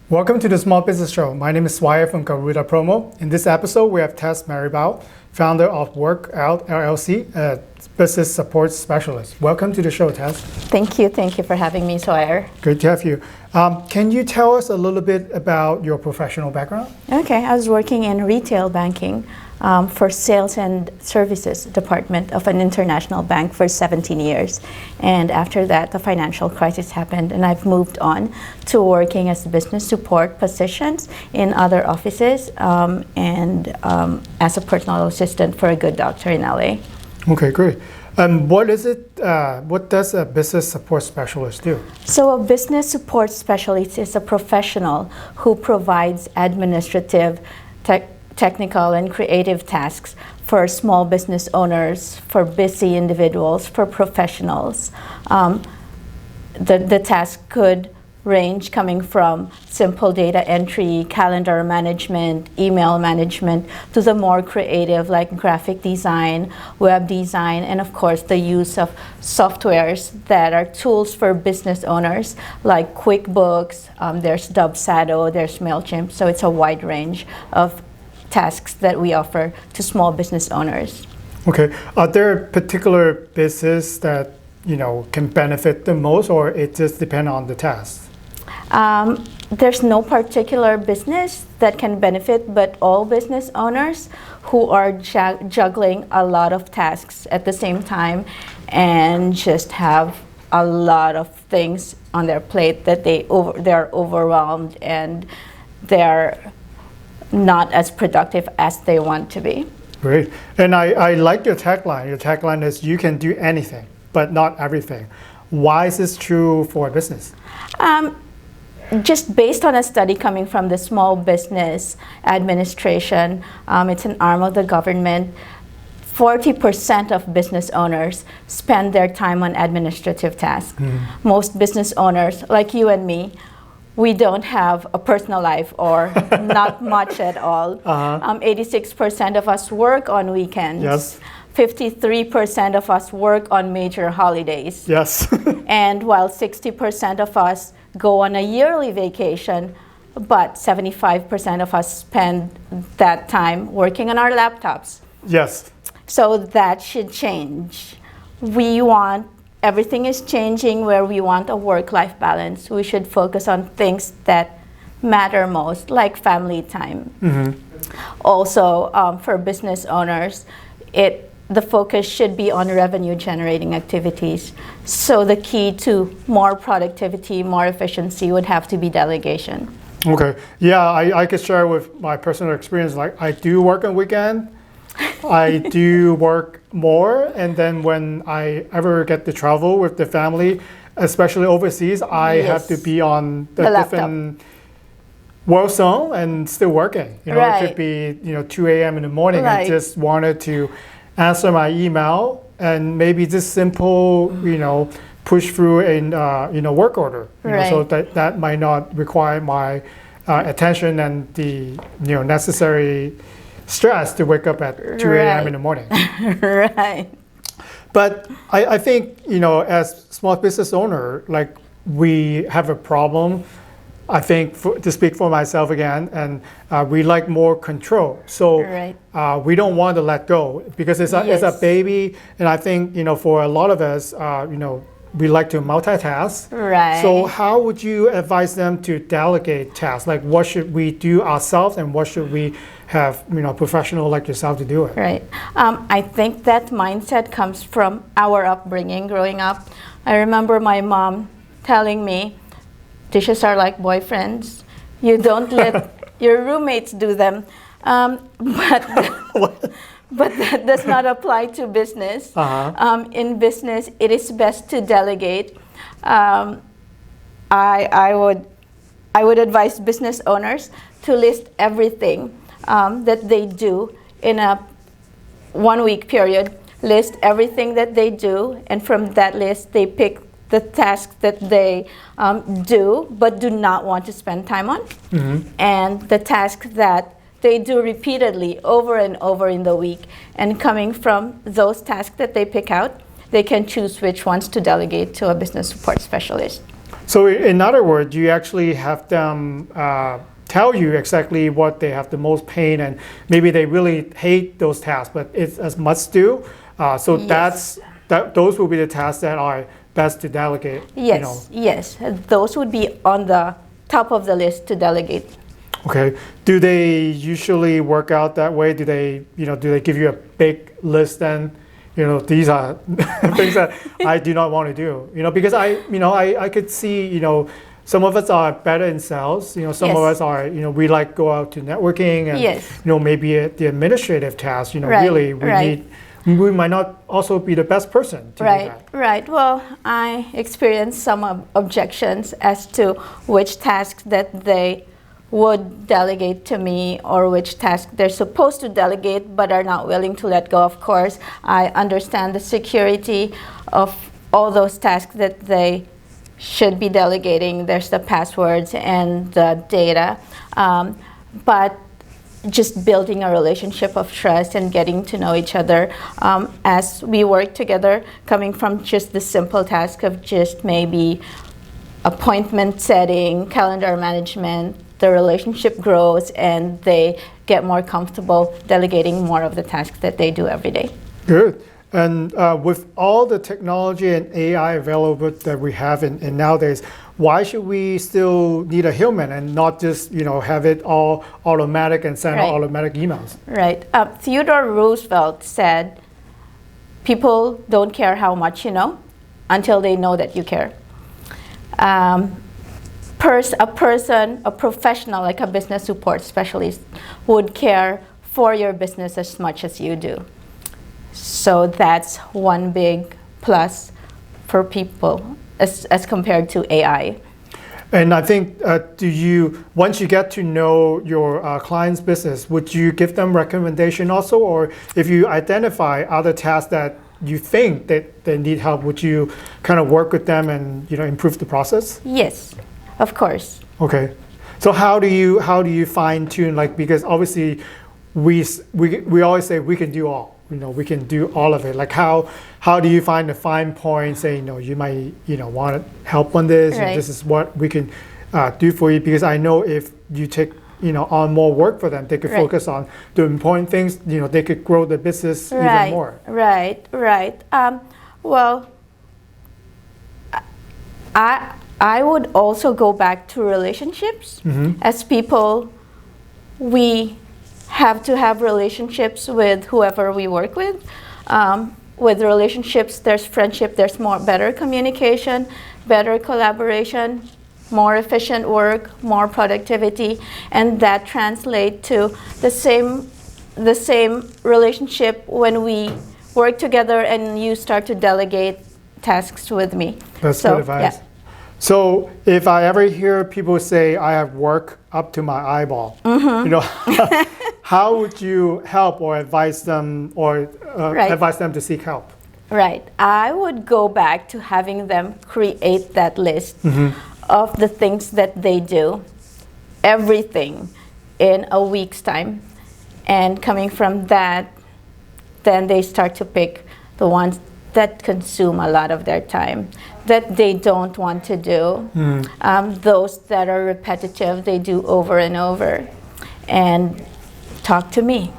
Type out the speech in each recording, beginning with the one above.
Welcome to the Small Business Show. My name is Swire from Garuda Promo. In this episode, we have Tess Maribao, founder of Workout LLC, a business support specialist. Welcome to the show, Tess. Thank you for having me, Swire. Great to have you. Can you tell us a little bit about your professional background? Okay, I was working in retail banking for sales and services department of an international bank for 17 years. And after that, the financial crisis happened, and I've moved on to working as business support positions in other offices and as a personal assistant for a good doctor in LA. Okay, great. And what is it? What does a business support specialist do? So a business support specialist is a professional who provides administrative, technical, and creative tasks for small business owners, for busy individuals, for professionals. The task could range coming from simple data entry, calendar management, email management, to the more creative like graphic design, web design, and of course the use of softwares that are tools for business owners like QuickBooks, there's Dubsado, there's MailChimp, so it's a wide range of tasks that we offer to small business owners. Okay, are there particular business that can benefit the most, or it just depends on the task? There's no particular business that can benefit, but all business owners who are juggling a lot of tasks at the same time and just have a lot of things on their plate that they're overwhelmed and they're not as productive as they want to be. Great. And I like your tagline. Your tagline is you can do anything, but not everything. Why is this true for business? Just based on a study coming from the Small Business Administration, it's an arm of the government, 40% of business owners spend their time on administrative tasks. Most business owners, like you and me, we don't have a personal life or not much at all. 86% of us work on weekends. Yes. 53% of us work on major holidays. Yes. And while 60% of us go on a yearly vacation, but 75% of us spend that time working on our laptops. Yes. So that should change. Everything is changing where we want a work-life balance. We should focus on things that matter most, like family time. Also, for business owners, the focus should be on revenue-generating activities. So the key to more productivity, more efficiency would have to be delegation. Okay. Yeah, I could share with my personal experience. Like I do work on weekend. I do work more, and then when I ever get to travel with the family, especially overseas, I have to be on the different world zone and still working. Right. It could be 2 a.m. in the morning. Right. I just wanted to answer my email and maybe just simple push through a work order. Right. So that might not require my attention and the necessary stress to wake up at 2 a.m. in the morning. Right. But I think, as small business owner, like we have a problem, I think, to speak for myself again, and we like more control. So we don't want to let go because it's a baby. And I think, for a lot of us, we like to multitask. Right. So how would you advise them to delegate tasks? Like what should we do ourselves and what should we have, a professional like yourself to do it? Right. I think that mindset comes from our upbringing growing up. I remember my mom telling me, dishes are like boyfriends. You don't let your roommates do them. But that does not apply to business. In business, it is best to delegate. I would advise business owners to list everything that they do in a 1 week period. List everything that they do, and from that list, they pick the tasks that they do but do not want to spend time on, and the tasks that they do repeatedly over and over in the week. And coming from those tasks that they pick out, they can choose which ones to delegate to a business support specialist. So in other words, you actually have them tell you exactly what they have the most pain, and maybe they really hate those tasks, but it's a must do. So Yes. those will be the tasks that are best to delegate. Yes, yes. Those would be on the top of the list to delegate. Okay. Do they usually work out that way? Do they give you a big list then? These are things that I do not want to do. Because I could see, some of us are better in sales. Some of us are, we like go out to networking and, Yes. Maybe the administrative tasks, Right, really right. we might not also be the best person to do that. Right. Well, I experienced some objections as to which tasks that they would delegate to me or which task they're supposed to delegate but are not willing to let go. Of course, I understand the security of all those tasks that they should be delegating. There's the passwords and the data, but just building a relationship of trust and getting to know each other as we work together, coming from just the simple task of just maybe appointment setting, calendar management, the relationship grows and they get more comfortable delegating more of the tasks that they do every day. Good. And with all the technology and AI available that we have in nowadays, why should we still need a human and not just have it all automatic and send out automatic emails? Right. Theodore Roosevelt said, "People don't care how much you know until they know that you care." A professional like a business support specialist would care for your business as much as you do. So that's one big plus for people as compared to AI. And I think, once you get to know your client's business, would you give them recommendation also? Or if you identify other tasks that you think that they need help, would you kind of work with them and improve the process? Yes, of course. Okay. So how do you fine tune, because obviously we always say we can do all. We can do all of it. Like how do you find the fine point saying, you might, want help on this, and this is what we can do for you? Because I know if you take, on more work for them, they could focus on the important things, they could grow the business even more. Right. Well, I would also go back to relationships. As people, we have to have relationships with whoever we work with. With relationships, there's friendship, there's better communication, better collaboration, more efficient work, more productivity, and that translates to the same relationship when we work together and you start to delegate tasks with me. That's good advice. Yeah. So if I ever hear people say I have work up to my eyeball, how would you help or advise them advise them to seek help? Right. I would go back to having them create that list of the things that they do, everything, in a week's time. And coming from that, then they start to pick the ones that consume a lot of their time, that they don't want to do, those that are repetitive, they do over and over. And talk to me.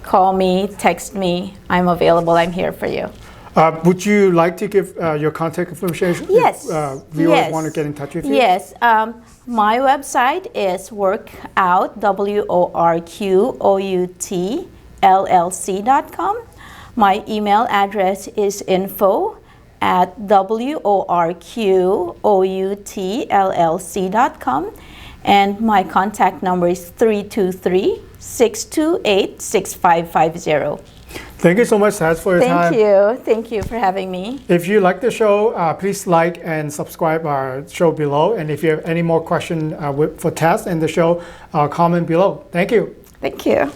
Call me, text me. I'm available. I'm here for you. Would you like to give your contact information? Yes. If viewers want to get in touch with you? Yes. My website is workout, WORQOUTLLC.com. My email address is info@WORQOUTLLC.com. And my contact number is 323-628-6550. Thank you so much, Tess, for your time. Thank you for having me. If you like the show, please like and subscribe our show below. And if you have any more questions for Tess and the show, comment below. Thank you. Thank you.